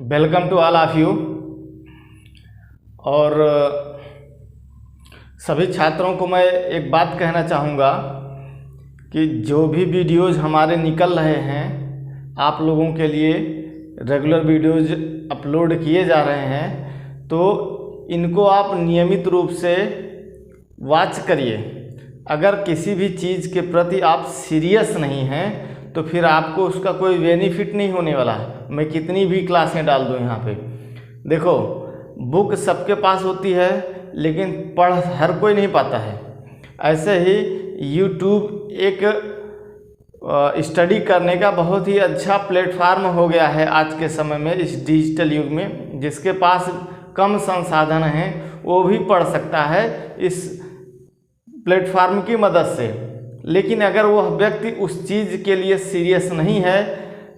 Welcome to all of you. और सभी छात्रों को मैं एक बात कहना चाहूँगा कि जो भी वीडियोज़ हमारे निकल रहे हैं आप लोगों के लिए रेगुलर वीडियोज़ अपलोड किए जा रहे हैं, तो इनको आप नियमित रूप से वॉच करिए। अगर किसी भी चीज़ के प्रति आप सीरियस नहीं हैं तो फिर आपको उसका कोई बेनिफिट नहीं होने वाला है। मैं कितनी भी क्लासें डाल दूँ यहाँ पे, देखो बुक सबके पास होती है लेकिन पढ़ हर कोई नहीं पाता है। ऐसे ही यूट्यूब एक स्टडी करने का बहुत ही अच्छा प्लेटफार्म हो गया है आज के समय में, इस डिजिटल युग में। जिसके पास कम संसाधन हैं वो भी पढ़ सकता है इस प्लेटफार्म की मदद से। लेकिन अगर वह व्यक्ति उस चीज़ के लिए सीरियस नहीं है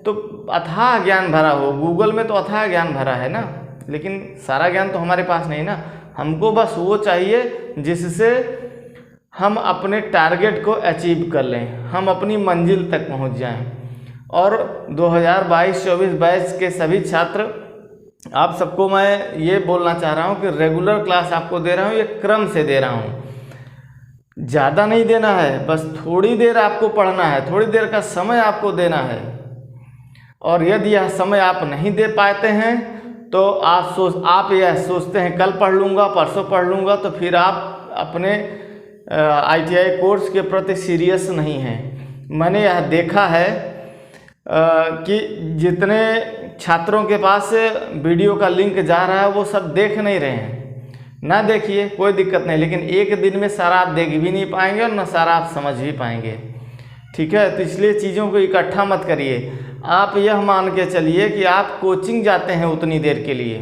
तो अथाह ज्ञान भरा हो, गूगल में तो अथाह ज्ञान भरा है ना, लेकिन सारा ज्ञान तो हमारे पास नहीं ना। हमको बस वो चाहिए जिससे हम अपने टारगेट को अचीव कर लें, हम अपनी मंजिल तक पहुंच जाएं। और 2022-24 बैच के सभी छात्र, आप सबको मैं ये बोलना चाह रहा हूं कि रेगुलर क्लास आपको दे रहा हूं, ये क्रम से दे रहा हूं। ज़्यादा नहीं देना है, बस थोड़ी देर आपको पढ़ना है, थोड़ी देर का समय आपको देना है। और यदि यह समय आप नहीं दे पाते हैं तो आप यह सोचते हैं कल पढ़ लूँगा, परसों पढ़ लूँगा, तो फिर आप अपने ITI कोर्स के प्रति सीरियस नहीं हैं। मैंने यह देखा है कि जितने छात्रों के पास वीडियो का लिंक जा रहा है वो सब देख नहीं रहे हैं। ना देखिए, कोई दिक्कत नहीं, लेकिन एक दिन में सारा आप देख भी नहीं पाएंगे और ना सारा आप समझ भी पाएंगे, ठीक है। तो इसलिए चीज़ों को इकट्ठा मत करिए। आप यह मान के चलिए कि आप कोचिंग जाते हैं उतनी देर के लिए,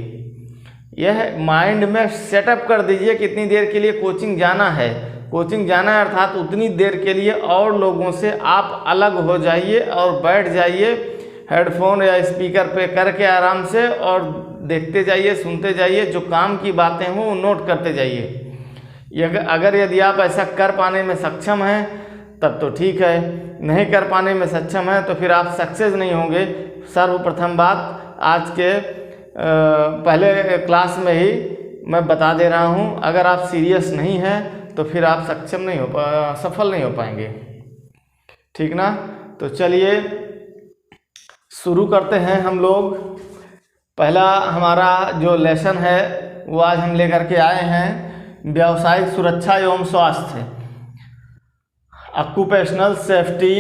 यह माइंड में सेटअप कर दीजिए कि इतनी देर के लिए कोचिंग जाना है। कोचिंग जाना है अर्थात उतनी देर के लिए और लोगों से आप अलग हो जाइए और बैठ जाइए हेडफोन या स्पीकर पे करके आराम से, और देखते जाइए, सुनते जाइए, जो काम की बातें हों वो नोट करते जाइए। अगर यदि आप ऐसा कर पाने में सक्षम हैं तब तो ठीक है, नहीं कर पाने में सक्षम है तो फिर आप सक्सेस नहीं होंगे। सर्वप्रथम बात आज के पहले क्लास में ही मैं बता दे रहा हूं, अगर आप सीरियस नहीं हैं तो फिर आप सफल नहीं हो पाएंगे, ठीक ना। तो चलिए शुरू करते हैं हम लोग। पहला हमारा जो लेसन है वो आज हम लेकर के आए हैं, व्यावसायिक सुरक्षा एवं स्वास्थ्य, occupational safety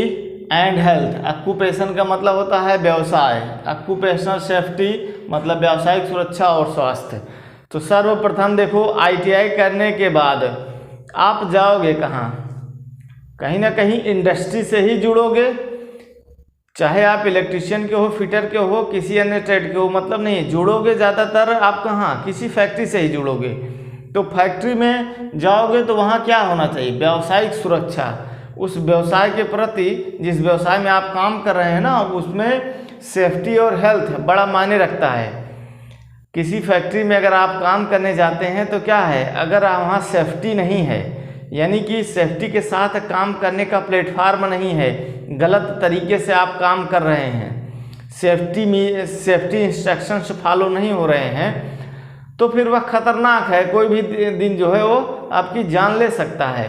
and health. Occupation का मतलब होता है व्यवसाय, ऑक्यूपेशनल सेफ्टी मतलब व्यावसायिक सुरक्षा और स्वास्थ्य। तो सर्वप्रथम देखो, ITI करने के बाद आप जाओगे कहाँ? कहीं ना कहीं इंडस्ट्री से ही जुड़ोगे, चाहे आप इलेक्ट्रिशियन के हो, फिटर के हो, किसी अन्य ट्रेड के हो, मतलब नहीं, जुड़ोगे ज़्यादातर आप कहाँ? किसी फैक्ट्री से ही जुड़ोगे। तो फैक्ट्री में जाओगे तो वहाँ क्या होना चाहिए? व्यावसायिक सुरक्षा। उस व्यवसाय के प्रति, जिस व्यवसाय में आप काम कर रहे हैं ना, उसमें सेफ्टी और हेल्थ बड़ा मायने रखता है। किसी फैक्ट्री में अगर आप काम करने जाते हैं तो क्या है, अगर वहाँ सेफ्टी नहीं है, यानी कि सेफ्टी के साथ काम करने का प्लेटफार्म नहीं है, गलत तरीके से आप काम कर रहे हैं, सेफ्टी इंस्ट्रक्शंस फॉलो नहीं हो रहे हैं, तो फिर वह खतरनाक है। कोई भी दिन जो है वो आपकी जान ले सकता है।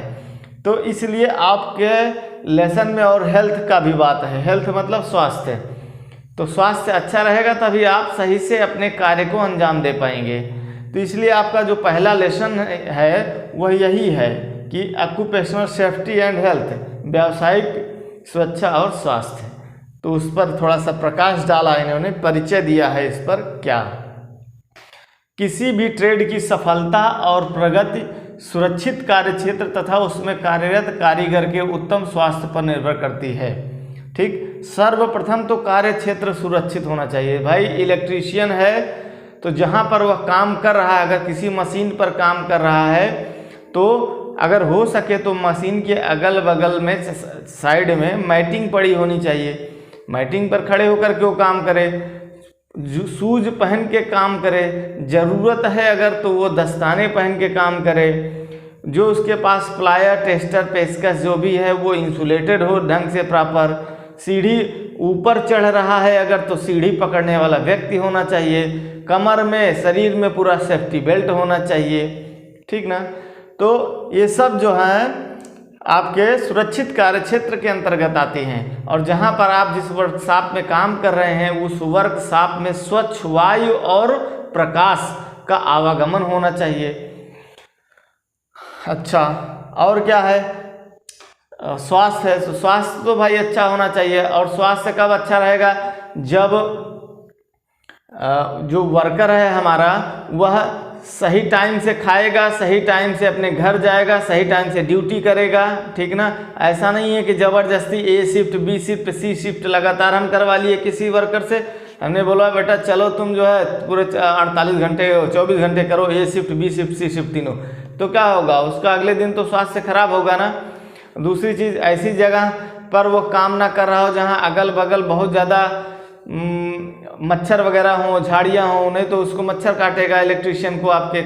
तो इसलिए आपके लेसन में और हेल्थ का भी बात है, हेल्थ मतलब स्वास्थ्य। तो स्वास्थ्य अच्छा रहेगा तभी आप सही से अपने कार्य को अंजाम दे पाएंगे। तो इसलिए आपका जो पहला लेसन है वह यही है कि ऑक्यूपेशनल सेफ्टी एंड हेल्थ, व्यावसायिक सुरक्षा और स्वास्थ्य। तो उस पर थोड़ा सा प्रकाश डाला इन्होंने, परिचय दिया है इस पर। क्या किसी भी ट्रेड की सफलता और प्रगति सुरक्षित कार्यक्षेत्र तथा उसमें कार्यरत कारीगर के उत्तम स्वास्थ्य पर निर्भर करती है, ठीक। सर्वप्रथम तो कार्यक्षेत्र सुरक्षित होना चाहिए। भाई इलेक्ट्रीशियन है तो जहाँ पर वह काम कर रहा है, अगर किसी मशीन पर काम कर रहा है तो अगर हो सके तो मशीन के अगल बगल में साइड में मैटिंग पड़ी होनी चाहिए। मैटिंग पर खड़े होकर के वो काम करे, शूज पहन के काम करे, ज़रूरत है अगर तो वो दस्ताने पहन के काम करे, जो उसके पास प्लायर, टेस्टर, पेचकस जो भी है वो इंसुलेटेड हो ढंग से, प्रॉपर सीढ़ी ऊपर चढ़ रहा है अगर तो सीढ़ी पकड़ने वाला व्यक्ति होना चाहिए, कमर में शरीर में पूरा सेफ्टी बेल्ट होना चाहिए, ठीक ना। तो ये सब जो है आपके सुरक्षित कार्यक्षेत्र के अंतर्गत आती हैं। और जहाँ पर आप जिस वर्कशॉप में काम कर रहे हैं उस वर्कशॉप में स्वच्छ वायु और प्रकाश का आवागमन होना चाहिए। अच्छा, और क्या है, स्वास्थ्य है, तो स्वास्थ्य तो भाई अच्छा होना चाहिए। और स्वास्थ्य कब अच्छा रहेगा, जब जो वर्कर है हमारा वह सही टाइम से खाएगा, सही टाइम से अपने घर जाएगा, सही टाइम से ड्यूटी करेगा, ठीक ना। ऐसा नहीं है कि ज़बरदस्ती ए शिफ्ट, बी शिफ्ट, सी शिफ्ट लगातार हम करवा लिए किसी वर्कर से। हमने बोला बेटा चलो तुम जो है पूरे 48 घंटे 24 घंटे करो ए शिफ्ट, बी शिफ्ट, सी शिफ्ट तीनों, तो क्या होगा, उसका अगले दिन तो स्वास्थ्य खराब होगा ना। दूसरी चीज़, ऐसी जगह पर वो काम ना कर रहा हो जहाँ अगल बगल बहुत ज़्यादा मच्छर वगैरह हो, झाड़ियाँ हो, नहीं तो उसको मच्छर काटेगा इलेक्ट्रिशियन को। आपके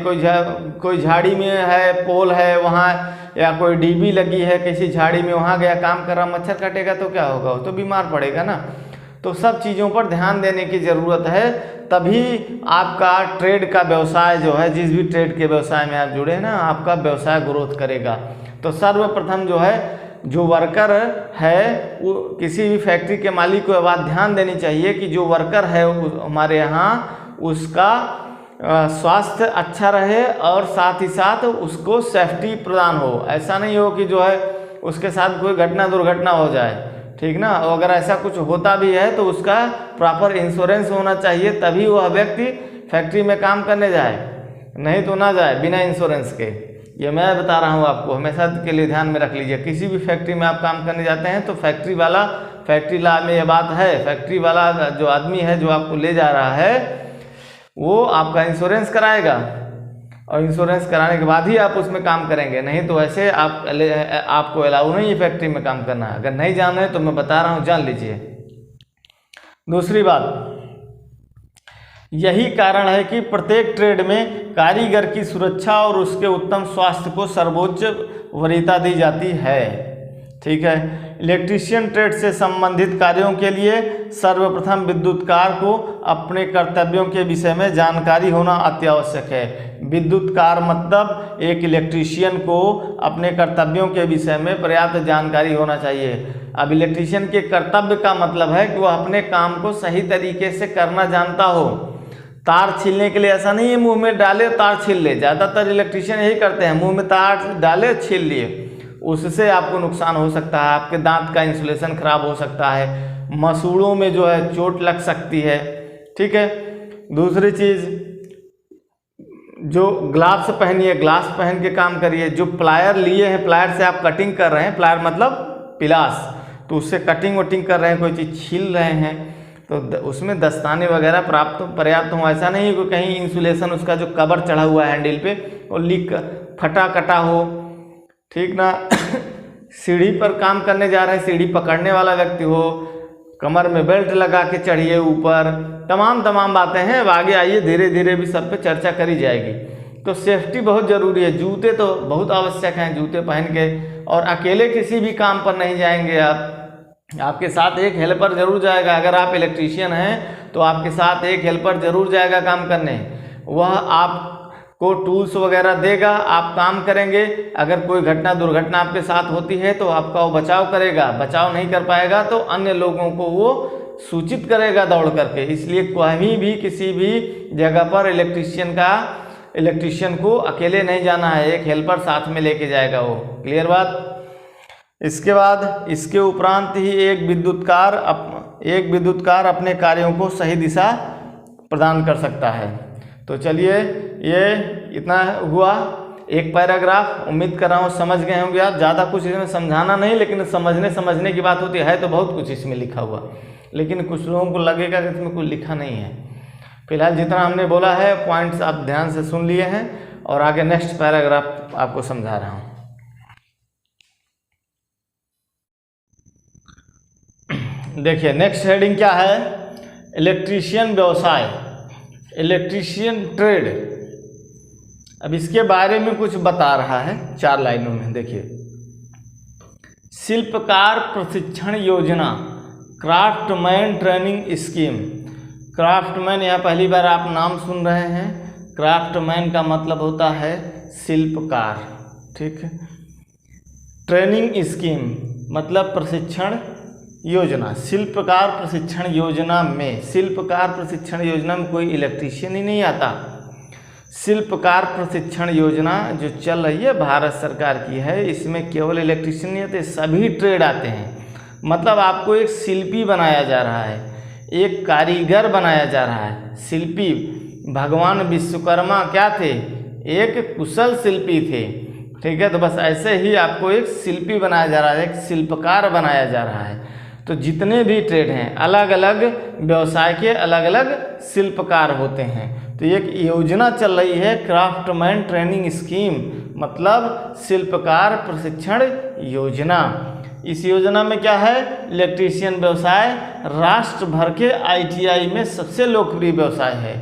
कोई झाड़ी में है, पोल है वहाँ, या कोई डीबी लगी है किसी झाड़ी में, वहाँ गया काम कर रहा, मच्छर काटेगा तो क्या होगा, वो तो बीमार पड़ेगा ना। तो सब चीज़ों पर ध्यान देने की ज़रूरत है, तभी आपका ट्रेड का व्यवसाय जो है, जिस भी ट्रेड के व्यवसाय में आप जुड़े हैं ना, आपका व्यवसाय ग्रोथ करेगा। तो सर्वप्रथम जो है, जो वर्कर है वो किसी भी फैक्ट्री के मालिक को बात ध्यान देनी चाहिए कि जो वर्कर है हमारे यहाँ उसका स्वास्थ्य अच्छा रहे और साथ ही साथ उसको सेफ्टी प्रदान हो। ऐसा नहीं हो कि जो है उसके साथ कोई घटना दुर्घटना हो जाए, ठीक ना। और अगर ऐसा कुछ होता भी है तो उसका प्रॉपर इंश्योरेंस होना चाहिए, तभी वह व्यक्ति फैक्ट्री में काम करने जाए, नहीं तो ना जाए बिना इंश्योरेंस के। ये मैं बता रहा हूँ आपको, हमेशा के लिए ध्यान में रख लीजिए। किसी भी फैक्ट्री में आप काम करने जाते हैं तो फैक्ट्री लॉ में ये बात है, फैक्ट्री वाला जो आदमी है जो आपको ले जा रहा है वो आपका इंश्योरेंस कराएगा, और इंश्योरेंस कराने के बाद ही आप उसमें काम करेंगे, नहीं तो ऐसे आपको अलाउ नहीं है फैक्ट्री में काम करना। अगर नहीं जान रहे तो मैं बता रहा हूँ, जान लीजिए। दूसरी बात, यही कारण है कि प्रत्येक ट्रेड में कारीगर की सुरक्षा और उसके उत्तम स्वास्थ्य को सर्वोच्च वरीयता दी जाती है, ठीक है। इलेक्ट्रीशियन ट्रेड से संबंधित कार्यों के लिए सर्वप्रथम विद्युतकार को अपने कर्तव्यों के विषय में जानकारी होना अत्यावश्यक है। विद्युतकार मतलब एक इलेक्ट्रीशियन को अपने कर्तव्यों के विषय में पर्याप्त जानकारी होना चाहिए। अब इलेक्ट्रीशियन के कर्तव्य का मतलब है कि वह अपने काम को सही तरीके से करना जानता हो। तार छीलने के लिए ऐसा नहीं है मुंह में डाले तार छील ले, ज़्यादातर इलेक्ट्रीशियन यही करते हैं, मुंह में तार डाले छील लिए, उससे आपको नुकसान हो सकता है, आपके दांत का इंसुलेशन खराब हो सकता है, मसूड़ों में जो है चोट लग सकती है, ठीक है। दूसरी चीज़, जो ग्लाव्स पहनिए, ग्लाव्स पहन के काम करिए। जो प्लायर लिए हैं, प्लायर से आप कटिंग कर रहे हैं, प्लायर मतलब पिलास, तो उससे कटिंग वटिंग कर रहे हैं, कोई चीज़ छील रहे हैं तो उसमें दस्ताने वगैरह पर्याप्त हो। ऐसा नहीं है कि कहीं इंसुलेशन उसका जो कवर चढ़ा हुआ है हैंडल पे और लीक फटा कटा हो, ठीक ना। सीढ़ी पर काम करने जा रहे हैं, सीढ़ी पकड़ने वाला व्यक्ति हो, कमर में बेल्ट लगा के चढ़िए ऊपर, तमाम बातें हैं। अब आगे आइए, धीरे धीरे भी सब पे चर्चा करी जाएगी। तो सेफ्टी बहुत ज़रूरी है, जूते तो बहुत आवश्यक हैं, जूते पहन के। और अकेले किसी भी काम पर नहीं जाएंगे आप, आपके साथ एक हेल्पर जरूर जाएगा। अगर आप इलेक्ट्रीशियन हैं तो आपके साथ एक हेल्पर जरूर जाएगा काम करने, वह आपको टूल्स वगैरह देगा, आप काम करेंगे। अगर कोई घटना दुर्घटना आपके साथ होती है तो आपका वो बचाव करेगा, बचाव नहीं कर पाएगा तो अन्य लोगों को वो सूचित करेगा दौड़ करके। इसलिए कहीं भी किसी भी जगह पर इलेक्ट्रीशियन को अकेले नहीं जाना है, एक हेल्पर साथ में लेके जाएगा वो। क्लियर बात। इसके बाद इसके उपरांत ही एक विद्युतकार अपने कार्यों को सही दिशा प्रदान कर सकता है। तो चलिए, ये इतना हुआ एक पैराग्राफ। उम्मीद कर रहा हूँ समझ गए होंगे आप। ज़्यादा कुछ इसमें समझाना नहीं, लेकिन समझने की बात होती है तो बहुत कुछ इसमें लिखा हुआ, लेकिन कुछ लोगों को लगेगा कि इसमें कुछ लिखा नहीं है। फिलहाल जितना हमने बोला है पॉइंट्स आप ध्यान से सुन लिए हैं, और आगे नेक्स्ट पैराग्राफ आपको समझा रहा हूँ। देखिए नेक्स्ट हेडिंग क्या है, इलेक्ट्रीशियन व्यवसाय, इलेक्ट्रीशियन ट्रेड। अब इसके बारे में कुछ बता रहा है 4 लाइनों में। देखिए, शिल्पकार प्रशिक्षण योजना, क्राफ्टमैन ट्रेनिंग स्कीम। क्राफ्टमैन, यहाँ पहली बार आप नाम सुन रहे हैं। क्राफ्टमैन का मतलब होता है शिल्पकार, ठीक है। ट्रेनिंग स्कीम मतलब प्रशिक्षण योजना। शिल्पकार प्रशिक्षण योजना में, शिल्पकार प्रशिक्षण योजना में कोई इलेक्ट्रीशियन ही नहीं आता। शिल्पकार प्रशिक्षण योजना जो चल रही है भारत सरकार की है, इसमें केवल इलेक्ट्रीशियन नहीं आते, सभी ट्रेड आते हैं। मतलब आपको एक शिल्पी बनाया जा रहा है, एक कारीगर बनाया जा रहा है। शिल्पी, भगवान विश्वकर्मा क्या थे? एक कुशल शिल्पी थे, ठीक है। तो बस ऐसे ही आपको एक शिल्पी बनाया जा रहा है, एक शिल्पकार बनाया जा रहा है। तो जितने भी ट्रेड हैं, अलग अलग व्यवसाय के अलग अलग शिल्पकार होते हैं। तो एक योजना चल रही है क्राफ्टमैन ट्रेनिंग स्कीम, मतलब शिल्पकार प्रशिक्षण योजना। इस योजना में क्या है? इलेक्ट्रीशियन व्यवसाय राष्ट्र भर के ITI में सबसे लोकप्रिय व्यवसाय है।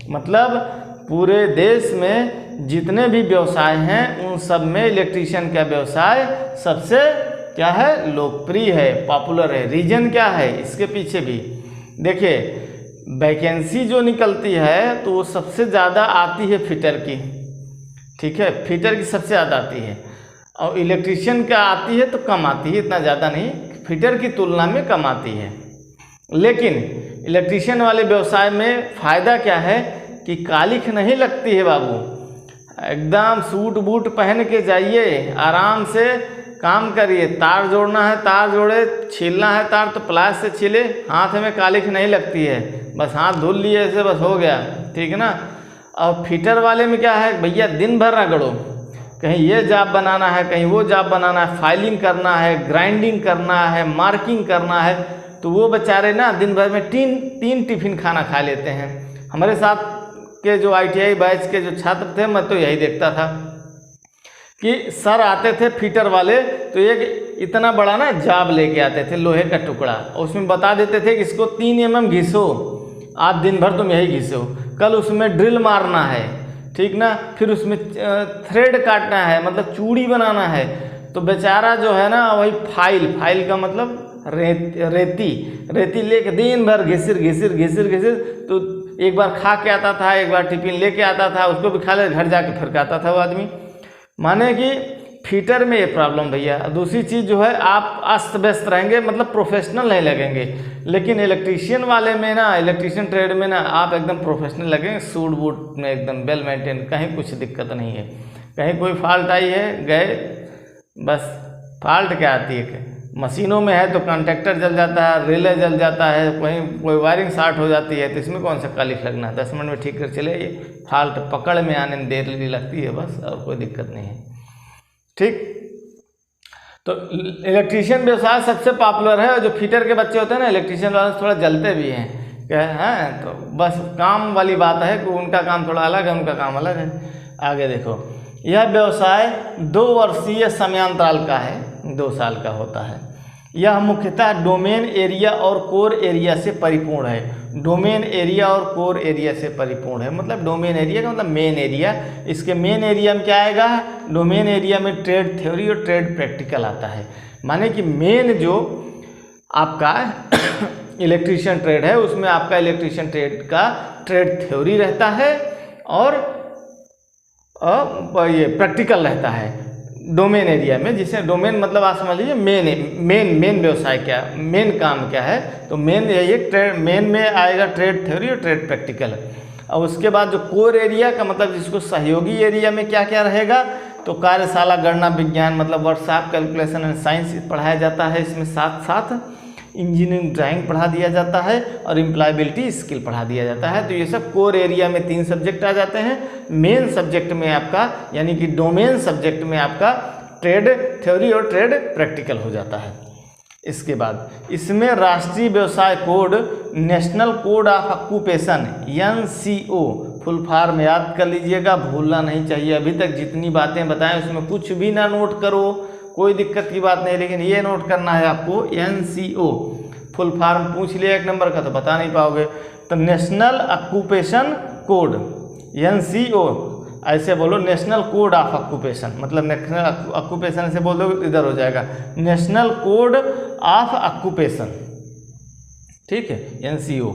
मतलब पूरे देश में जितने भी व्यवसाय हैं उन सब में इलेक्ट्रीशियन का व्यवसाय सबसे क्या है? लोकप्रिय है, पॉपुलर है। रीजन क्या है इसके पीछे भी? देखिए, वैकेंसी जो निकलती है तो वो सबसे ज़्यादा आती है फिटर की, ठीक है। फिटर की सबसे ज़्यादा आती है, और इलेक्ट्रीशियन का आती है तो कम आती है, इतना ज़्यादा नहीं, फिटर की तुलना में कम आती है। लेकिन इलेक्ट्रीशियन वाले व्यवसाय में फ़ायदा क्या है कि कालिख नहीं लगती है बाबू। एकदम सूट बूट पहन के जाइए, आराम से काम करिए। तार जोड़ना है तार जोड़े, छीलना है तार तो प्लास से छीले, हाथ में कालिख नहीं लगती है। बस हाथ धुल लिए ऐसे, बस हो गया, ठीक है ना। और फिटर वाले में क्या है भैया, दिन भर रगड़ो, कहीं ये जाब बनाना है, कहीं वो जाब बनाना है, फाइलिंग करना है, ग्राइंडिंग करना है, मार्किंग करना है। तो वो बेचारे ना दिन भर में तीन टिफिन खाना खा लेते हैं। हमारे साथ के जो ITI बैच के जो छात्र थे, मैं तो यही देखता था कि सर आते थे फिटर वाले, तो एक इतना बड़ा ना जाब लेके आते थे, लोहे का टुकड़ा, और उसमें बता देते थे कि इसको 3 mm घिसो, आप दिन भर तुम यही घिसो, कल उसमें ड्रिल मारना है, ठीक ना, फिर उसमें थ्रेड काटना है, मतलब चूड़ी बनाना है। तो बेचारा जो है ना, वही फाइल का मतलब रेती लेके दिन भर घिसिर। तो एक बार खा के आता था, एक बार टिफिन लेके आता था, उसको भी खा ले, घर जाके फिर आता था वो आदमी। माने कि फिटर में ये प्रॉब्लम भैया। दूसरी चीज़ जो है, आप अस्त व्यस्त रहेंगे, मतलब प्रोफेशनल नहीं लगेंगे। लेकिन इलेक्ट्रीशियन वाले में ना, इलेक्ट्रीशियन ट्रेड में ना, आप एकदम प्रोफेशनल लगेंगे, सूट बूट में एकदम वेल मेंटेन, कहीं कुछ दिक्कत नहीं है। कहीं कोई फॉल्ट आई है, गए बस। फॉल्ट क्या आती है? मशीनों में है तो कॉन्टैक्टर जल जाता है, रिले जल जाता है, कहीं कोई वायरिंग शॉर्ट हो जाती है, तो इसमें कौन सा कालिख लगना है? 10 मिनट में ठीक कर चले। ये फॉल्ट पकड़ में आने में देर लगती है बस, और कोई दिक्कत नहीं है, ठीक। तो इलेक्ट्रीशियन व्यवसाय सबसे पॉपुलर है। और जो फिटर के बच्चे होते हैं ना, इलेक्ट्रीशियन वाले थोड़ा जलते भी हैं, क्या है? तो बस काम वाली बात है कि उनका काम थोड़ा अलग है, उनका काम अलग है। आगे देखो, यह व्यवसाय 2 वर्षीय समयांतराल का है, 2 साल का होता है। यह मुख्यतः डोमेन एरिया और कोर एरिया से परिपूर्ण है। डोमेन एरिया और कोर एरिया से परिपूर्ण है, मतलब डोमेन एरिया का मतलब मेन एरिया। इसके मेन एरिया में क्या आएगा? डोमेन एरिया में ट्रेड थ्योरी और ट्रेड प्रैक्टिकल आता है। माने कि मेन जो आपका इलेक्ट्रीशियन ट्रेड है, उसमें आपका इलेक्ट्रीशियन ट्रेड का ट्रेड थ्योरी रहता है, और ये प्रैक्टिकल रहता है डोमेन एरिया में। जिसे डोमेन मतलब आप समझ लीजिए मेन व्यवसाय क्या, मेन काम क्या है। तो मेन यही ट्रेड, मेन में आएगा ट्रेड थ्योरी और ट्रेड प्रैक्टिकल। और उसके बाद जो कोर एरिया का मतलब जिसको सहयोगी एरिया में क्या क्या रहेगा, तो कार्यशाला, गणना विज्ञान, मतलब वर्कशॉप, कैलकुलेशन एंड साइंस पढ़ाया जाता है। इसमें साथ साथ इंजीनियरिंग ड्राइंग पढ़ा दिया जाता है, और एम्प्लॉयबिलिटी स्किल पढ़ा दिया जाता है। तो ये सब कोर एरिया में 3 सब्जेक्ट आ जाते हैं। मेन सब्जेक्ट में आपका, यानी कि डोमेन सब्जेक्ट में आपका ट्रेड थ्योरी और ट्रेड प्रैक्टिकल हो जाता है। इसके बाद इसमें राष्ट्रीय व्यवसाय code, national code of occupation, NCO full form याद कर लीजिएगा, भूलना नहीं चाहिए। अभी तक जितनी बातें बताएं उसमें कुछ भी ना नोट करो, कोई दिक्कत की बात नहीं, लेकिन ये नोट करना है आपको, NCO फुल फॉर्म पूछ लिया 1 नंबर का तो बता नहीं पाओगे। तो नेशनल ऑक्यूपेशन कोड, NCO ऐसे बोलो, नेशनल कोड ऑफ ऑक्यूपेशन, मतलब नेशनल ऑक्यूपेशन से बोलो, इधर हो जाएगा नेशनल कोड ऑफ ऑक्यूपेशन, ठीक है, NCO।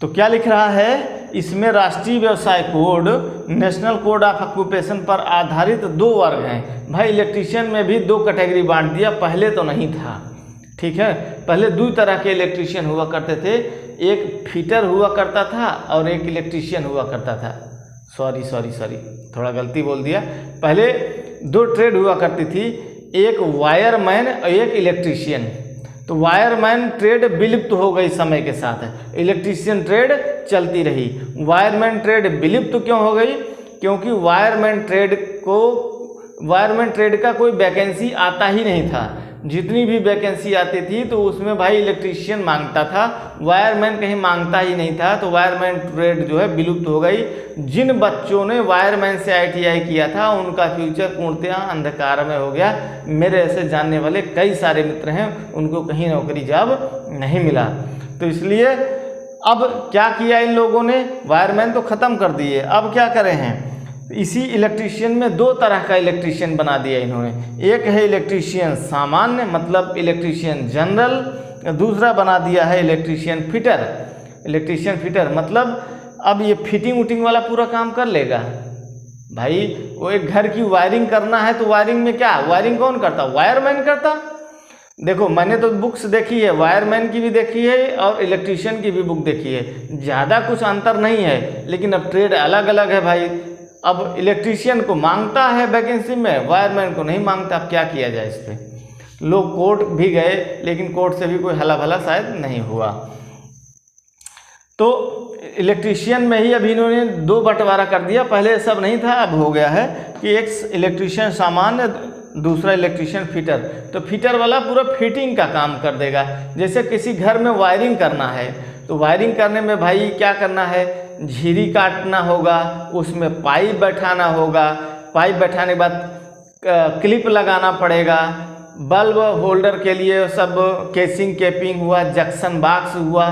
तो क्या लिख रहा है इसमें राष्ट्रीय व्यवसाय code, national code of occupation पर आधारित 2 वर्ग हैं। भाई इलेक्ट्रीशियन में भी 2 कैटेगरी बांट दिया, पहले तो नहीं था। ठीक है, पहले 2 तरह के इलेक्ट्रीशियन हुआ करते थे, एक फिटर हुआ करता था और एक इलेक्ट्रीशियन हुआ करता था। सॉरी थोड़ा गलती बोल दिया। पहले 2 ट्रेड हुआ करती थी, एक वायरमैन और एक इलेक्ट्रीशियन। तो वायरमैन ट्रेड विलुप्त हो गई समय के साथ, इलेक्ट्रीशियन ट्रेड चलती रही। वायरमैन ट्रेड विलुप्त क्यों हो गई? क्योंकि वायरमैन ट्रेड का कोई वैकेंसी आता ही नहीं था। जितनी भी वैकेंसी आती थी तो उसमें भाई इलेक्ट्रीशियन मांगता था, वायरमैन कहीं मांगता ही नहीं था। तो वायरमैन ट्रेड जो है विलुप्त हो गई। जिन बच्चों ने वायरमैन से ITI किया था उनका फ्यूचर पूर्णतः अंधकार में हो गया। मेरे ऐसे जानने वाले कई सारे मित्र हैं, उनको कहीं नौकरी जॉब नहीं मिला। तो इसलिए अब क्या किया इन लोगों ने, वायरमैन तो ख़त्म कर दिए, अब क्या करे हैं, इसी इलेक्ट्रीशियन में 2 तरह का इलेक्ट्रीशियन बना दिया इन्होंने। एक है इलेक्ट्रीशियन सामान्य, मतलब इलेक्ट्रीशियन जनरल। दूसरा बना दिया है इलेक्ट्रीशियन फिटर। इलेक्ट्रीशियन फिटर मतलब अब ये फिटिंग उटिंग वाला पूरा काम कर लेगा। भाई वो एक घर की वायरिंग करना है तो वायरिंग में क्या, वायरिंग कौन करता, वायरमैन करता। देखो मैंने तो बुक्स देखी है, वायरमैन की भी देखी है और इलेक्ट्रीशियन की भी बुक देखी है, ज़्यादा कुछ अंतर नहीं है, लेकिन अब ट्रेड अलग अलग है भाई। अब इलेक्ट्रीशियन को मांगता है वैकेंसी में, वायरमैन को नहीं मांगता। अब क्या किया जाए इस पर? लोग कोर्ट भी गए, लेकिन कोर्ट से भी कोई हला भला शायद नहीं हुआ। तो इलेक्ट्रीशियन में ही अभी इन्होंने 2 बंटवारा कर दिया। पहले सब नहीं था, अब हो गया है कि एक इलेक्ट्रीशियन सामान्य, दूसरा इलेक्ट्रीशियन फिटर। तो फिटर वाला पूरा फिटिंग का काम कर देगा। जैसे किसी घर में वायरिंग करना है तो वायरिंग करने में भाई क्या करना है, झिरी काटना होगा, उसमें पाइप बैठाना होगा, पाइप बैठाने के बाद क्लिप लगाना पड़ेगा, बल्ब होल्डर के लिए सब केसिंग केपिंग हुआ, जंक्शन बॉक्स हुआ,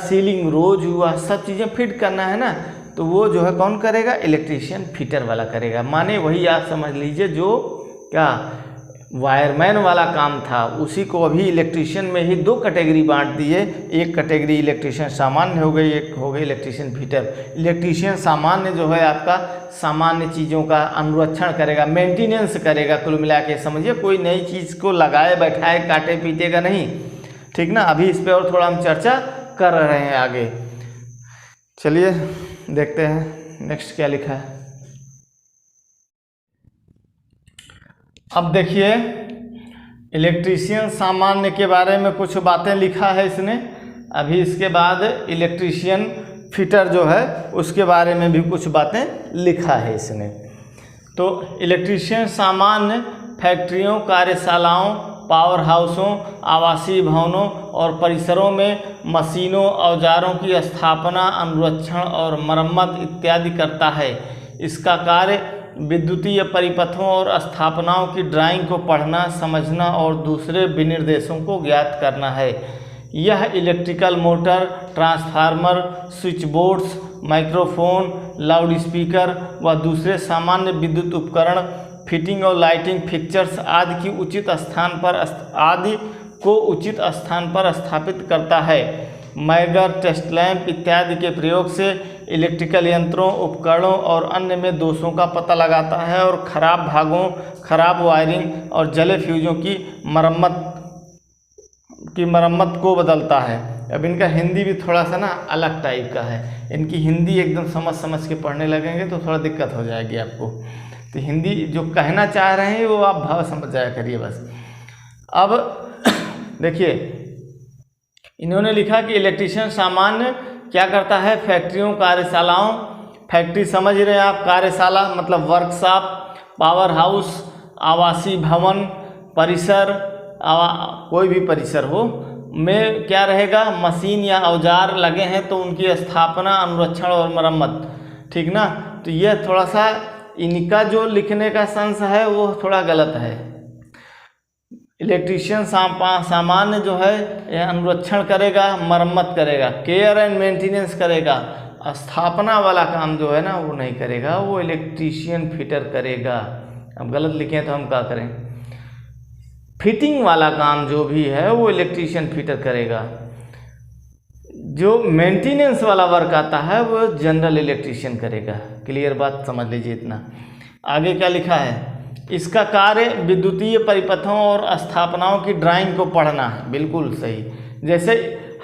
सीलिंग रोज हुआ, सब चीज़ें फिट करना है ना। तो वो जो है कौन करेगा, इलेक्ट्रीशियन फिटर वाला करेगा। माने वही आप समझ लीजिए जो क्या वायरमैन वाला काम था, उसी को अभी इलेक्ट्रीशियन में ही 2 कैटेगरी बांट दिए। एक कैटेगरी इलेक्ट्रीशियन सामान्य हो गई, एक हो गई इलेक्ट्रीशियन फिटर। इलेक्ट्रीशियन सामान्य जो है आपका सामान्य चीज़ों का अनुरक्षण करेगा, मेंटेनेंस करेगा। कुल मिला के समझिए, कोई नई चीज़ को लगाए बैठाए काटे पीटेगा नहीं, ठीक ना। अभी इस पर और थोड़ा हम चर्चा कर रहे हैं आगे। चलिए देखते हैं नेक्स्ट क्या लिखा है। अब देखिए इलेक्ट्रीशियन सामान्य के बारे में कुछ बातें लिखा है इसने। अभी इसके बाद इलेक्ट्रीशियन फिटर जो है उसके बारे में भी कुछ बातें लिखा है इसने। तो इलेक्ट्रीशियन सामान्य फैक्ट्रियों, कार्यशालाओं, पावर हाउसों, आवासीय भवनों और परिसरों में मशीनों, औजारों की स्थापना, अनुरक्षण और मरम्मत इत्यादि करता है। इसका कार्य विद्युतीय परिपथों और स्थापनाओं की ड्राइंग को पढ़ना, समझना और दूसरे विनिर्देशों को ज्ञात करना है। यह electrical motor, transformer, switch boards, microphone, loud speaker व दूसरे सामान्य विद्युत उपकरण, फिटिंग और लाइटिंग फिक्चर्स आदि को उचित स्थान पर स्थापित करता है। मैगर, टेस्ट लैंप इत्यादि के प्रयोग से इलेक्ट्रिकल यंत्रों, उपकरणों और अन्य में दोषों का पता लगाता है और खराब भागों, खराब वायरिंग और जले फ्यूजों की मरम्मत को बदलता है। अब इनका हिंदी भी थोड़ा सा ना अलग टाइप का है। इनकी हिंदी एकदम समझ के पढ़ने लगेंगे तो थोड़ा दिक्कत हो जाएगी आपको। तो हिंदी जो कहना चाह रहे हैं वो आप भाव समझ जाया करिए बस। अब देखिए इन्होंने लिखा कि इलेक्ट्रीशियन सामान्य क्या करता है, फैक्ट्रियों, कार्यशालाओं, फैक्ट्री समझ रहे हैं आप, कार्यशाला मतलब वर्कशॉप, पावर हाउस, आवासीय भवन, परिसर, कोई भी परिसर हो में क्या रहेगा, मशीन या औजार लगे हैं तो उनकी स्थापना, अनुरक्षण और मरम्मत, ठीक ना। तो यह थोड़ा सा इनका जो लिखने का सेंस है वो थोड़ा गलत है। इलेक्ट्रीशियन सामान्य जो है यह अनुरक्षण करेगा, मरम्मत करेगा, केयर एंड मेंटेनेंस करेगा। स्थापना वाला काम जो है ना वो नहीं करेगा, वो इलेक्ट्रीशियन फिटर करेगा। अब गलत लिखे तो हम क्या करें। फिटिंग वाला काम जो भी है वो इलेक्ट्रीशियन फिटर करेगा। जो मेंटेनेंस वाला वर्क आता है वो जनरल इलेक्ट्रीशियन करेगा। क्लियर बात, समझ लीजिए इतना। आगे क्या लिखा है, इसका कार्य विद्युतीय परिपथों और स्थापनाओं की ड्राइंग को पढ़ना है। बिल्कुल सही। जैसे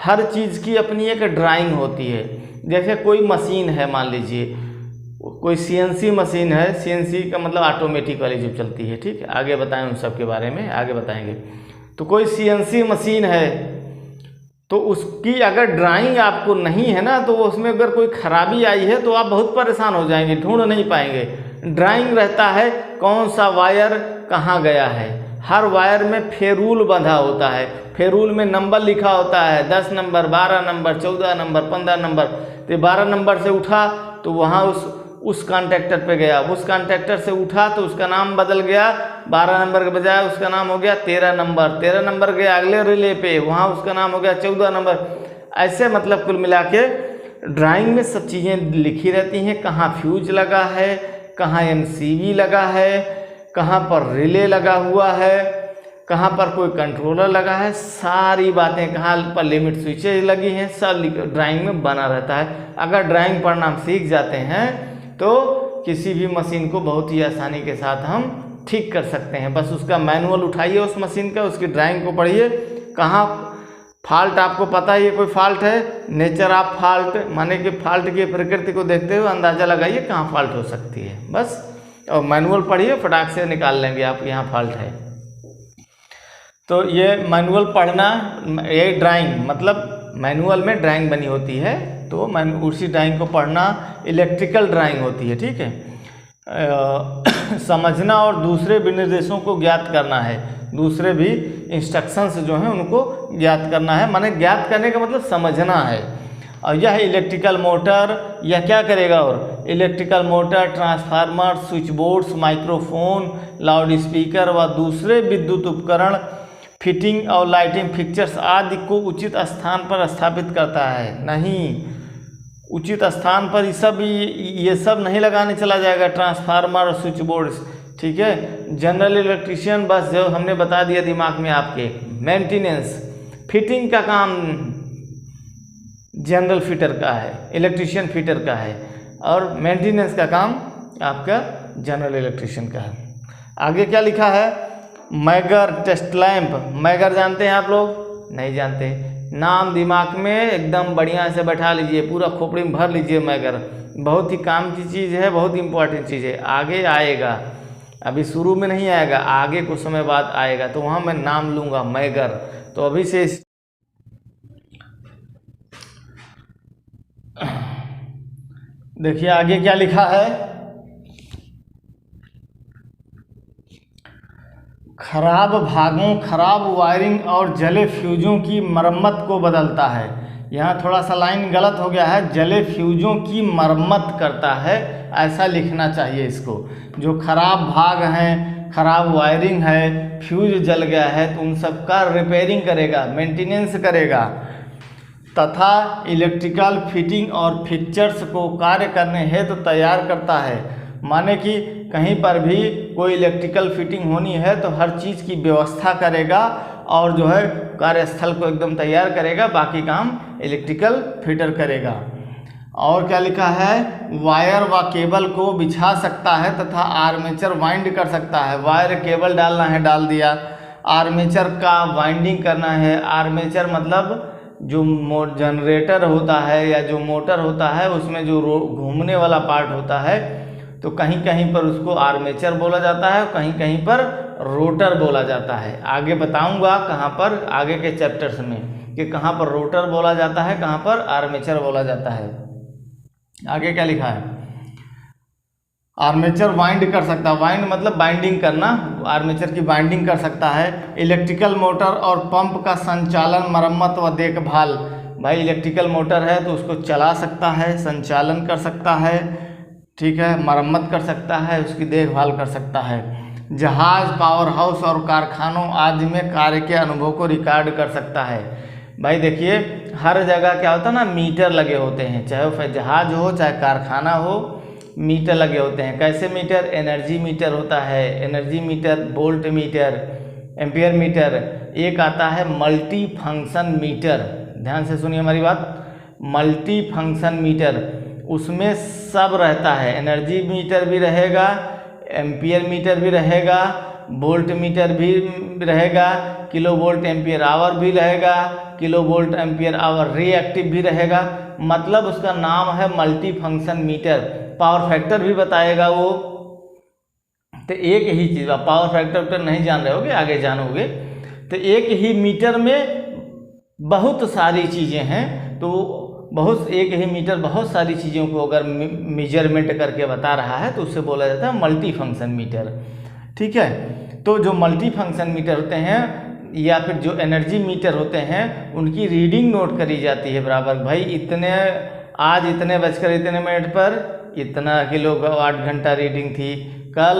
हर चीज़ की अपनी एक ड्राइंग होती है। जैसे कोई मशीन है, मान लीजिए कोई सीएनसी मशीन है, सीएनसी का मतलब ऑटोमेटिक वाली जो चलती है, ठीक है, आगे बताएं उन सब के बारे में, आगे बताएंगे। तो कोई सीएनसी मशीन है तो उसकी अगर ड्राइंग आपको नहीं है ना, तो उसमें अगर कोई खराबी आई है तो आप बहुत परेशान हो जाएंगे, ढूंढ नहीं पाएंगे। ड्राइंग रहता है कौन सा वायर कहाँ गया है, हर वायर में फेरूल बंधा होता है, फेरूल में नंबर लिखा होता है, 10 नंबर, 12 नंबर, 14 नंबर, 15 नंबर। तो 12 नंबर से उठा तो वहाँ उस कॉन्टैक्टर पे गया, उस कॉन्टैक्टर से उठा तो उसका नाम बदल गया, 12 नंबर के बजाय उसका नाम हो गया 13 नंबर, 13 नंबर गया अगले रिले पे, वहाँ उसका नाम हो गया 14 नंबर। ऐसे मतलब कुल मिला के ड्राइंग में सब चीज़ें लिखी रहती हैं, कहाँ फ्यूज लगा है, कहाँ एमसीबी लगा है, कहाँ पर रिले लगा हुआ है, कहाँ पर कोई कंट्रोलर लगा है, सारी बातें, कहाँ पर लिमिट स्विचेज लगी हैं, सब ड्राइंग में बना रहता है। अगर ड्राइंग पढ़ना हम सीख जाते हैं तो किसी भी मशीन को बहुत ही आसानी के साथ हम ठीक कर सकते हैं। बस उसका मैनुअल उठाइए उस मशीन का, उसकी ड्राइंग को पढ़िए, कहाँ फॉल्ट आपको पता है, ये कोई फॉल्ट है, नेचर ऑफ फॉल्ट माने कि फॉल्ट की प्रकृति को देखते हुए अंदाज़ा लगाइए कहाँ फॉल्ट हो सकती है बस, और मैनुअल पढ़िए, फटाक से निकाल लेंगे आप यहाँ फॉल्ट है। तो ये मैनुअल पढ़ना, ये ड्राइंग मतलब मैनुअल में ड्राइंग बनी होती है, तो उसी ड्राइंग को पढ़ना इलेक्ट्रिकल ड्राइंग होती है, ठीक है। समझना और दूसरे विनिर्देशों को ज्ञात करना है, दूसरे भी इंस्ट्रक्शंस जो हैं उनको ज्ञात करना है, माने ज्ञात करने का मतलब समझना है। और यह इलेक्ट्रिकल मोटर, यह क्या करेगा, और electrical motor, transformer, switch boards, microphone, loud speaker व दूसरे विद्युत उपकरण, फिटिंग और लाइटिंग फिक्चर्स आदि को उचित स्थान पर स्थापित करता है। नहीं, उचित स्थान पर ये सब नहीं लगाने चला जाएगा, ट्रांसफार्मर और स्विच बोर्ड्स, ठीक है। जनरल इलेक्ट्रीशियन बस जो हमने बता दिया दिमाग में आपके, मेंटेनेंस, फिटिंग का काम जनरल फिटर का है, इलेक्ट्रीशियन फिटर का है, और मेंटेनेंस का काम आपका जनरल इलेक्ट्रीशियन का है। आगे क्या लिखा है, मैगर टेस्ट लैंप, मैगर जानते हैं आप लोग, नहीं जानते, नाम दिमाग में एकदम बढ़िया से बैठा लीजिए, पूरा खोपड़ी में भर लीजिए। मैगर बहुत ही काम की चीज़ है, बहुत इंपॉर्टेंट चीज़ है, आगे आएगा, अभी शुरू में नहीं आएगा, आगे कुछ समय बाद आएगा, तो वहाँ मैं नाम लूँगा मैगर। तो अभी से देखिए आगे क्या लिखा है, खराब भागों, खराब वायरिंग और जले फ्यूजों की मरम्मत को बदलता है। यहाँ थोड़ा सा लाइन गलत हो गया है, जले फ्यूजों की मरम्मत करता है, ऐसा लिखना चाहिए इसको। जो खराब भाग हैं, खराब वायरिंग है, फ्यूज जल गया है, तो उन सब का रिपेयरिंग करेगा, मेंटेनेंस करेगा, तथा इलेक्ट्रिकल फिटिंग और फिक्चर्स को कार्य करने हेतु तैयार करता है। माने कि कहीं पर भी कोई इलेक्ट्रिकल फिटिंग होनी है तो हर चीज़ की व्यवस्था करेगा और जो है कार्यस्थल को एकदम तैयार करेगा, बाकी काम इलेक्ट्रिकल फिटर करेगा। और क्या लिखा है, वायर व केबल को बिछा सकता है तथा आर्मेचर वाइंड कर सकता है। वायर केबल डालना है डाल दिया, आर्मेचर का वाइंडिंग करना है। आर्मेचर मतलब जो जनरेटर होता है या जो मोटर होता है उसमें जो घूमने वाला पार्ट होता है, तो कहीं कहीं पर उसको आर्मेचर बोला जाता है, कहीं कहीं पर रोटर बोला जाता है। आगे बताऊंगा कहाँ पर, आगे के चैप्टर्स में, कि कहाँ पर रोटर बोला जाता है, कहाँ पर आर्मेचर बोला जाता है। आगे क्या लिखा है, आर्मेचर वाइंड कर सकता है, वाइंड मतलब बाइंडिंग करना, आर्मेचर की बाइंडिंग कर सकता है। इलेक्ट्रिकल मोटर और पंप का संचालन, मरम्मत व देखभाल। भाई इलेक्ट्रिकल मोटर है तो उसको चला सकता है, संचालन कर सकता है, ठीक है, मरम्मत कर सकता है, उसकी देखभाल कर सकता है। जहाज, पावर हाउस और कारखानों आदि में कार्य के अनुभव को रिकॉर्ड कर सकता है। भाई देखिए हर जगह क्या होता है ना, मीटर लगे होते हैं, चाहे वो जहाज हो चाहे कारखाना हो, मीटर लगे होते हैं। कैसे मीटर, एनर्जी मीटर होता है, energy meter, volt meter, ampere meter. एक आता है मल्टी फंक्शन मीटर, ध्यान से सुनिए हमारी बात, मल्टी फंक्शन मीटर, उसमें सब रहता है, एनर्जी मीटर भी रहेगा, एम्पियर मीटर भी रहेगा, वोल्ट मीटर भी रहेगा, किलो वोल्ट एम्पियर आवर भी रहेगा, kilo volt ampere hour reactive भी रहेगा। मतलब उसका नाम है multi function meter. Power factor भी बताएगा वो। तो एक ही चीज़, आप पावर फैक्टर तो नहीं जान रहे होगे, आगे जानोगे। तो एक ही मीटर में बहुत सारी चीज़ें हैं, तो एक ही मीटर बहुत सारी चीज़ों को अगर मेजरमेंट करके बता रहा है तो उससे बोला जाता है मल्टी फंक्शन मीटर। ठीक है, तो जो मल्टी फंक्शन मीटर होते हैं या फिर जो एनर्जी मीटर होते हैं उनकी रीडिंग नोट करी जाती है बराबर। भाई आज इतने बजकर इतने मिनट पर इतना किलोवाट घंटा रीडिंग थी, कल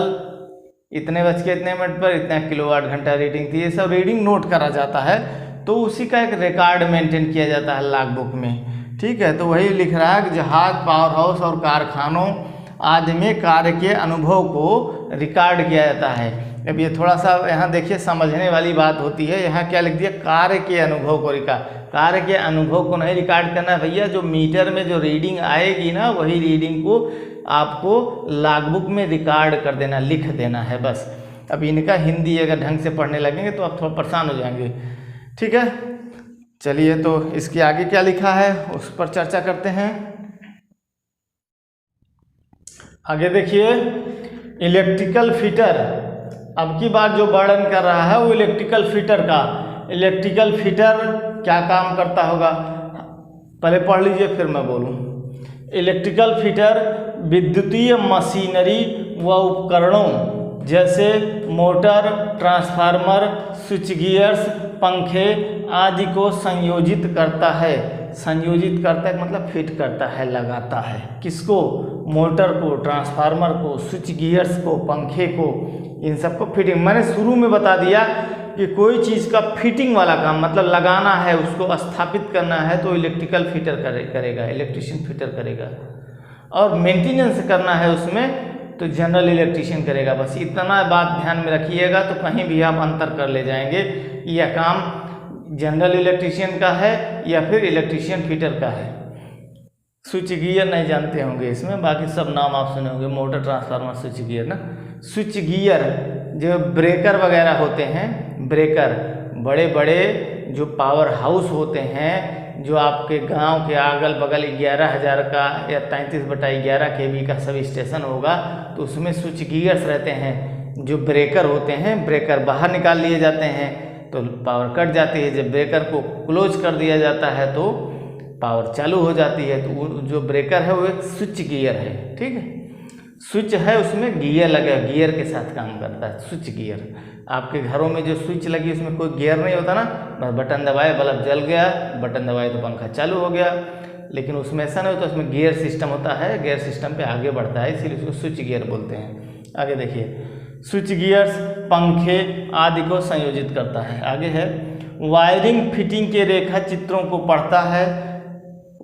इतने बज के इतने मिनट पर इतना किलोवाट घंटा रीडिंग थी, ये सब रीडिंग नोट करा जाता है। तो उसी का एक रिकॉर्ड मेंटेन किया जाता है लॉग बुक में। ठीक है, तो वही लिख रहा है कि जहाज, पावर हाउस और कारखानों आदि में कार्य के अनुभव को रिकॉर्ड किया जाता है। अब ये थोड़ा सा यहाँ देखिए समझने वाली बात होती है। यहाँ क्या लिख दिया, कार्य के अनुभव को कार्य के अनुभव को नहीं रिकॉर्ड करना है भैया, जो मीटर में जो रीडिंग आएगी ना वही रीडिंग को आपको लॉग बुक में रिकॉर्ड कर देना, लिख देना है बस। अब इनका हिंदी अगर ढंग से पढ़ने लगेंगे तो आप थोड़ा परेशान हो जाएंगे। ठीक है, चलिए तो इसके आगे क्या लिखा है उस पर चर्चा करते हैं। आगे देखिए, इलेक्ट्रिकल फिटर। अब की बार जो वर्णन कर रहा है वो इलेक्ट्रिकल फिटर का। इलेक्ट्रिकल फिटर क्या काम करता होगा, पहले पढ़ लीजिए फिर मैं बोलूँ। इलेक्ट्रिकल फिटर विद्युतीय मशीनरी व उपकरणों जैसे मोटर, ट्रांसफार्मर, स्विच गियर्स, पंखे आदि को संयोजित करता है। संयोजित करता है मतलब फिट करता है, लगाता है। किसको, मोटर को, ट्रांसफार्मर को, स्विच गियर्स को, पंखे को, इन सबको फिटिंग। मैंने शुरू में बता दिया कि कोई चीज़ का फिटिंग वाला काम मतलब लगाना है, उसको स्थापित करना है तो इलेक्ट्रिकल फिटर करेगा, इलेक्ट्रिशियन फिटर करेगा। और मेंटेनेंस करना है उसमें तो जनरल इलेक्ट्रिशियन करेगा। बस इतना बात ध्यान में रखिएगा तो कहीं भी आप अंतर कर ले जाएंगे। यह काम जनरल इलेक्ट्रिशियन का है या फिर इलेक्ट्रिशियन फिटर का है। स्विच गियर नहीं जानते होंगे इसमें, बाकी सब नाम आप सुने होंगे, मोटर, ट्रांसफार्मर, स्विच गियर ना। स्विच गियर जो ब्रेकर वगैरह होते हैं, ब्रेकर बड़े बड़े जो पावर हाउस होते हैं, जो आपके गांव के अगल बगल 11,000 का या 33/11 kV का सब स्टेशन होगा तो उसमें स्विच गियर्स रहते हैं। जो ब्रेकर होते हैं, ब्रेकर बाहर निकाल लिए जाते हैं तो पावर कट जाती है। जब ब्रेकर को क्लोज कर दिया जाता है तो पावर चालू हो जाती है। तो जो ब्रेकर है वो एक स्विच गियर है। ठीक है, स्विच है उसमें गियर लगा, गियर के साथ काम करता है स्विच गियर। आपके घरों में जो स्विच लगी उसमें कोई गियर नहीं होता ना, बस बटन दबाए बल्ब जल गया, बटन दबाए तो पंखा चालू हो गया। लेकिन उसमें ऐसा नहीं होता, उसमें गियर सिस्टम होता है, गियर सिस्टम पे आगे बढ़ता है, इसीलिए उसको स्विच गियर बोलते हैं। आगे देखिए, स्विच गियर्स पंखे आदि को संयोजित करता है। आगे है, वायरिंग फिटिंग के रेखा चित्रों को पढ़ता है।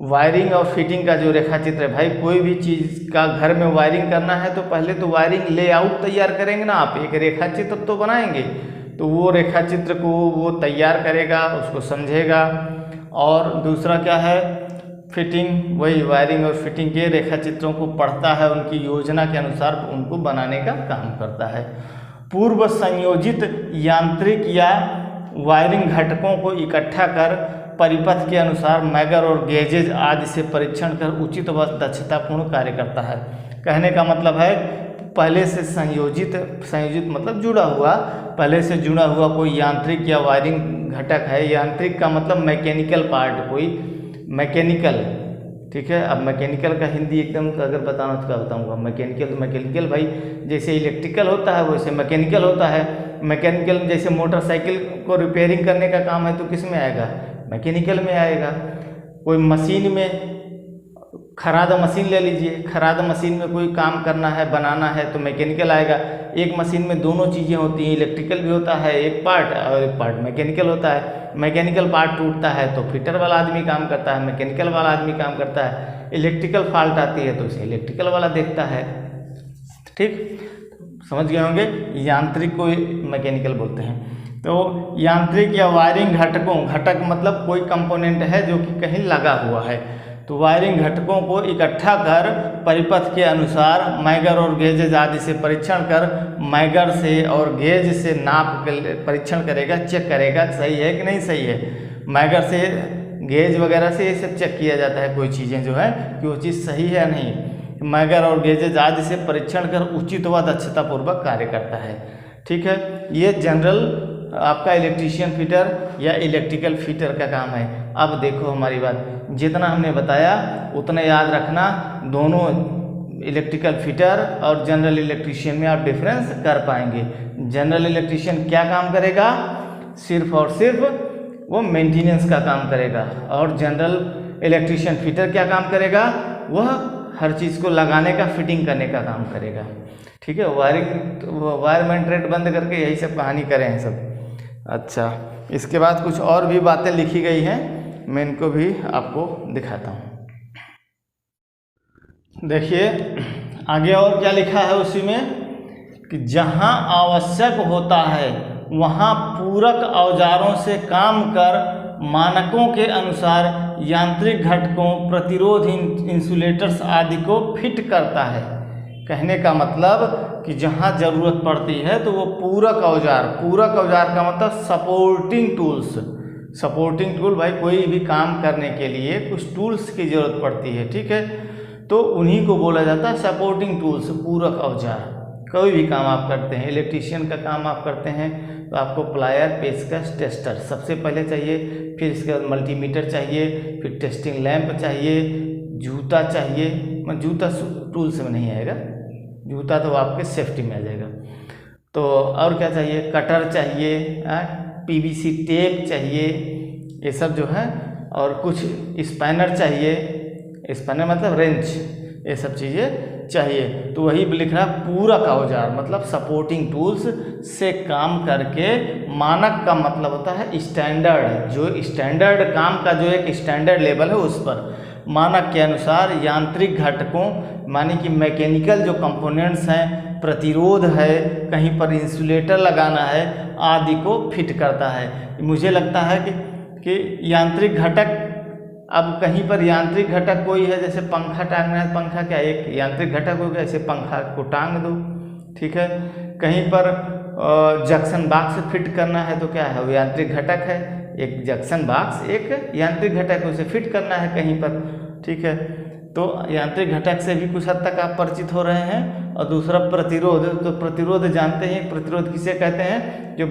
वायरिंग और फिटिंग का जो रेखा चित्र है, भाई कोई भी चीज़ का घर में वायरिंग करना है तो पहले तो वायरिंग लेआउट तैयार करेंगे ना आप, एक रेखा चित्र तो बनाएंगे। तो वो रेखा चित्र को वो तैयार करेगा, उसको समझेगा। और दूसरा क्या है, फिटिंग, वही वायरिंग और फिटिंग के रेखा चित्रों को पढ़ता है, उनकी योजना के अनुसार उनको बनाने का काम करता है। पूर्व संयोजित यांत्रिक या वायरिंग घटकों को इकट्ठा कर परिपथ के अनुसार मैगर और गेजेज आदि से परीक्षण कर उचित व दक्षतापूर्ण कार्य करता है। कहने का मतलब है पहले से संयोजित मतलब जुड़ा हुआ, पहले से जुड़ा हुआ कोई यांत्रिक या वायरिंग घटक है। यांत्रिक का मतलब मैकेनिकल पार्ट, कोई मैकेनिकल। ठीक है, अब मैकेनिकल का हिंदी एकदम अगर बताना तो क्या बताऊँगा। मैकेनिकल भाई जैसे इलेक्ट्रिकल होता है वैसे मैकेनिकल होता है। मैकेनिकल जैसे मोटरसाइकिल को रिपेयरिंग करने का काम है तो किस में आएगा, मैकेनिकल में आएगा। कोई मशीन में, खराद मशीन ले लीजिए, खराद मशीन में कोई काम करना है, बनाना है तो मैकेनिकल आएगा। एक मशीन में दोनों चीज़ें होती हैं, इलेक्ट्रिकल भी होता है एक पार्ट और एक पार्ट मैकेनिकल होता है। मैकेनिकल पार्ट टूटता है तो फिटर वाला आदमी काम करता है, मैकेनिकल वाला आदमी काम करता है। इलेक्ट्रिकल फॉल्ट आती है तो उसे इलेक्ट्रिकल वाला देखता है। ठीक, समझ गए होंगे। यांत्रिक को मैकेनिकल बोलते हैं। तो यांत्रिक या वायरिंग घटकों, घटक मतलब कोई कंपोनेंट है जो कि कहीं लगा हुआ है। तो वायरिंग घटकों को इकट्ठा कर परिपथ के अनुसार मैगर और गेजेज आदि से परीक्षण कर मैगर से और गेज से नाप परीक्षण करेगा, चेक करेगा सही है कि नहीं सही है। मैगर से, गेज वगैरह से ये सब चेक किया जाता है कोई चीज़ें जो है कि वो चीज़ सही है या नहीं। मैगर और गेजेज आदि से परीक्षण कर उचित व दक्षतापूर्वक कार्य करता है। ठीक है, ये जनरल आपका इलेक्ट्रीशियन फिटर या इलेक्ट्रिकल फिटर का काम है। अब देखो हमारी बात, जितना हमने बताया उतना याद रखना। दोनों इलेक्ट्रिकल फिटर और जनरल इलेक्ट्रीशियन में आप डिफरेंस कर पाएंगे। जनरल इलेक्ट्रीशियन क्या काम करेगा, सिर्फ और सिर्फ वो मेंटेनेंस का काम करेगा, और जनरल इलेक्ट्रीशियन फिटर क्या काम करेगा, वह हर चीज़ को लगाने का, फिटिंग करने का काम करेगा। ठीक है, वायर मेंटेनेंस बंद करके यही सब कहानी करें हैं सब। अच्छा, इसके बाद कुछ और भी बातें लिखी गई हैं, मैं इनको भी आपको दिखाता हूँ। देखिए आगे और क्या लिखा है उसी में कि जहाँ आवश्यक होता है वहाँ पूरक औजारों से काम कर मानकों के अनुसार यांत्रिक घटकों, प्रतिरोध, इंसुलेटर्स आदि को फिट करता है। कहने का मतलब कि जहाँ ज़रूरत पड़ती है तो वो पूरक औजार, पूरक औजार का मतलब सपोर्टिंग टूल्स। सपोर्टिंग टूल भाई कोई भी काम करने के लिए कुछ टूल्स की ज़रूरत पड़ती है, ठीक है, तो उन्हीं को बोला जाता है सपोर्टिंग टूल्स, पूरक औजार। कोई भी काम आप करते हैं, इलेक्ट्रीशियन का काम आप करते हैं तो आपको प्लायर, पेचकस, टेस्टर सबसे पहले चाहिए, फिर इसके बाद मल्टीमीटर चाहिए, फिर टेस्टिंग लैंप चाहिए, जूता चाहिए, जूता टूल्स में नहीं आएगा, जूता तो आपके सेफ्टी में आ जाएगा। तो और क्या चाहिए, कटर चाहिए, पीवीसी टेप चाहिए, ये सब जो है, और कुछ स्पैनर चाहिए, स्पैनर मतलब रेंच, ये सब चीज़ें चाहिए। तो वही लिख रहा पूरक औजार मतलब सपोर्टिंग टूल्स से काम करके, मानक का मतलब होता है स्टैंडर्ड, जो स्टैंडर्ड काम का जो एक स्टैंडर्ड लेवल है उस पर, मानक के अनुसार यांत्रिक घटकों माने कि मैकेनिकल जो कंपोनेंट्स हैं, प्रतिरोध है, कहीं पर इंसुलेटर लगाना है आदि को फिट करता है। मुझे लगता है कि यांत्रिक घटक, अब कहीं पर यांत्रिक घटक कोई है, जैसे पंखा टांगना है, पंखा क्या एक यांत्रिक घटक हो गया, ऐसे पंखा को टांग दो, ठीक है। कहीं पर जंक्शन बॉक्स फिट करना है तो क्या है, वो यांत्रिक घटक है, एक जंक्शन बॉक्स एक यांत्रिक घटक है, उसे फिट करना है कहीं पर, ठीक है। तो यांत्रिक घटक से भी कुछ हद तक आप परिचित हो रहे हैं। और दूसरा प्रतिरोध, तो प्रतिरोध जानते हैं, प्रतिरोध किसे कहते हैं, जो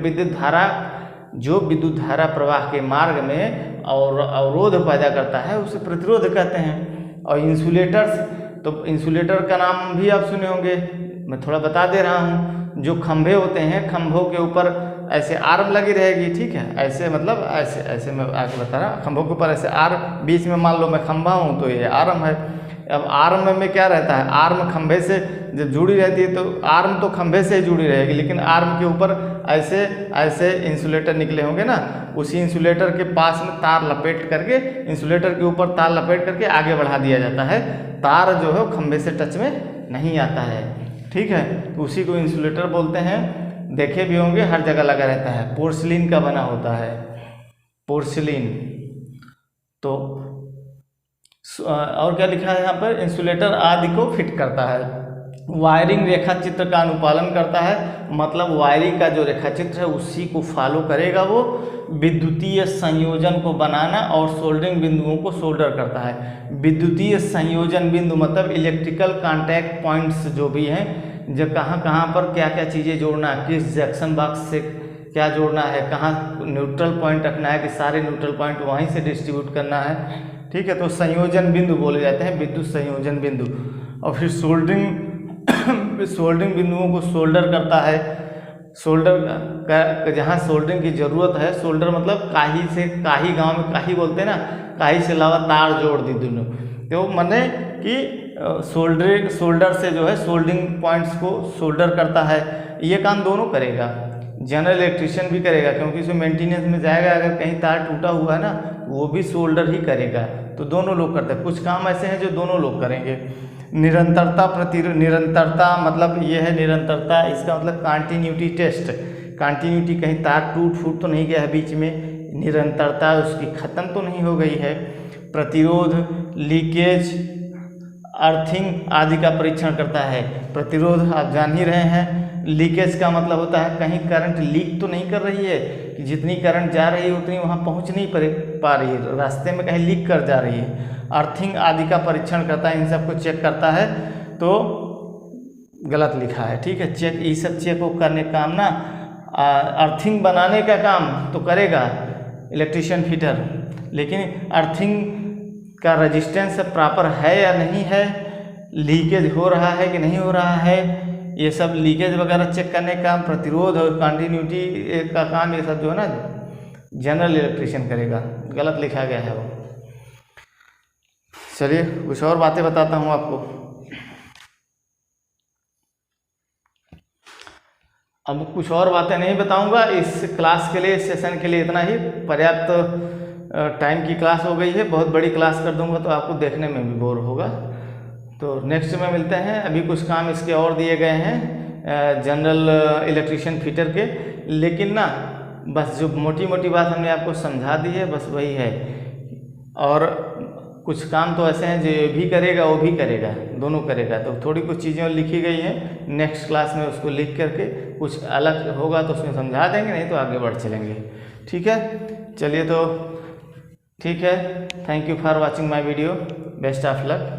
विद्युत धारा प्रवाह के मार्ग में और अवरोध पैदा करता है उसे प्रतिरोध कहते हैं। और इंसुलेटर्स, तो इंसुलेटर का नाम भी आप सुने होंगे, मैं थोड़ा बता दे रहा हूँ। जो खंभे होते हैं, खंभों के ऊपर ऐसे आर्म लगी रहेगी, ठीक है, ऐसे मतलब ऐसे मैं आगे बता रहा हूँ, खंभों के ऊपर ऐसे आर्म, बीच में मान लो मैं खंभा हूँ तो ये आर्म है। अब आर्म में क्या रहता है, आर्म खंभे से जब जुड़ी रहती है तो आर्म तो खंभे से ही जुड़ी रहेगी, लेकिन आर्म के ऊपर ऐसे ऐसे इंसुलेटर निकले होंगे ना, उसी इंसुलेटर के पास में तार लपेट करके, इंसुलेटर के ऊपर तार लपेट करके आगे बढ़ा दिया जाता है। तार जो है खंभे से टच में नहीं आता है, ठीक है, तो उसी को इंसुलेटर बोलते हैं। देखे भी होंगे हर जगह लगा रहता है, पोर्सिलीन का बना होता है, पोर्सिलीन। तो और क्या लिखा है यहाँ पर, इंसुलेटर आदि को फिट करता है। वायरिंग रेखा चित्र का अनुपालन करता है, मतलब वायरिंग का जो रेखा चित्र है उसी को फॉलो करेगा वो। विद्युतीय संयोजन को बनाना और सोल्डरिंग बिंदुओं को सोल्डर करता है। विद्युतीय संयोजन बिंदु मतलब इलेक्ट्रिकल कांटेक्ट पॉइंट्स जो भी हैं, जो कहाँ पर क्या क्या चीज़ें जोड़ना है, किस जंक्शन बॉक्स से क्या जोड़ना है, कहाँ न्यूट्रल पॉइंट रखना है कि सारे न्यूट्रल पॉइंट वहीं से डिस्ट्रीब्यूट करना है, ठीक है, तो संयोजन बिंदु बोले जाते हैं, विद्युत संयोजन बिंदु। और फिर सोल्डरिंग बिंदुओं को सोल्डर करता है। सोल्डर का जहाँ सोल्डरिंग की ज़रूरत है, सोल्डर मतलब काही से, काही गांव में काही बोलते हैं ना, काही से अलावा तार जोड़ दी दोनों, तो माने कि सोल्डर से जो है सोल्डरिंग पॉइंट्स को सोल्डर करता है। ये काम दोनों करेगा, जनरल इलेक्ट्रीशियन भी करेगा, क्योंकि इसमें मेंटेनेंस में जाएगा, अगर कहीं तार टूटा हुआ है ना वो भी सोल्डर ही करेगा। तो दोनों लोग करते हैं, कुछ काम ऐसे हैं जो दोनों लोग करेंगे। निरंतरता मतलब ये है निरंतरता, इसका मतलब कंटिन्यूटी टेस्ट, कंटिन्यूटी कहीं तार टूट फूट तो नहीं गया है बीच में, निरंतरता उसकी ख़त्म तो नहीं हो गई है। प्रतिरोध, लीकेज, अर्थिंग आदि का परीक्षण करता है। प्रतिरोध आप जान ही रहे हैं, लीकेज का मतलब होता है कहीं करंट लीक तो नहीं कर रही है कि जितनी करंट जा रही है उतनी वहाँ पहुँच नहीं पा रही है, रास्ते में कहीं लीक कर जा रही है। अर्थिंग आदि का परीक्षण करता है, इन सबको चेक करता है। तो गलत लिखा है, ठीक है। चेक, ये सब चेक को करने का काम ना, अर्थिंग बनाने का काम तो करेगा इलेक्ट्रीशियन फिटर, लेकिन अर्थिंग का रेजिस्टेंस प्रॉपर है या नहीं है, लीकेज हो रहा है कि नहीं हो रहा है, ये सब लीकेज वगैरह चेक करने का काम, प्रतिरोध और कंटिन्यूटी का काम, ये सब जो है ना जनरल इलेक्ट्रीशियन करेगा। गलत लिखा गया है वो। चलिए कुछ और बातें बताता हूँ आपको। अब कुछ और बातें नहीं बताऊंगा, इस क्लास के लिए, इस सेशन के लिए इतना ही पर्याप्त टाइम की क्लास हो गई है। बहुत बड़ी क्लास कर दूंगा तो आपको देखने में भी बोर होगा। तो नेक्स्ट में मिलते हैं। अभी कुछ काम इसके और दिए गए हैं जनरल इलेक्ट्रीशियन फिटर के, लेकिन ना बस जो मोटी मोटी बात हमने आपको समझा दी है बस वही है। और कुछ काम तो ऐसे हैं जो ये भी करेगा वो भी करेगा, दोनों करेगा। तो थोड़ी कुछ चीज़ें लिखी गई हैं, नेक्स्ट क्लास में उसको लिख करके कुछ अलग होगा तो उसमें समझा देंगे, नहीं तो आगे बढ़ चलेंगे। ठीक है, चलिए तो ठीक है। Thank you for watching my video. Best of luck.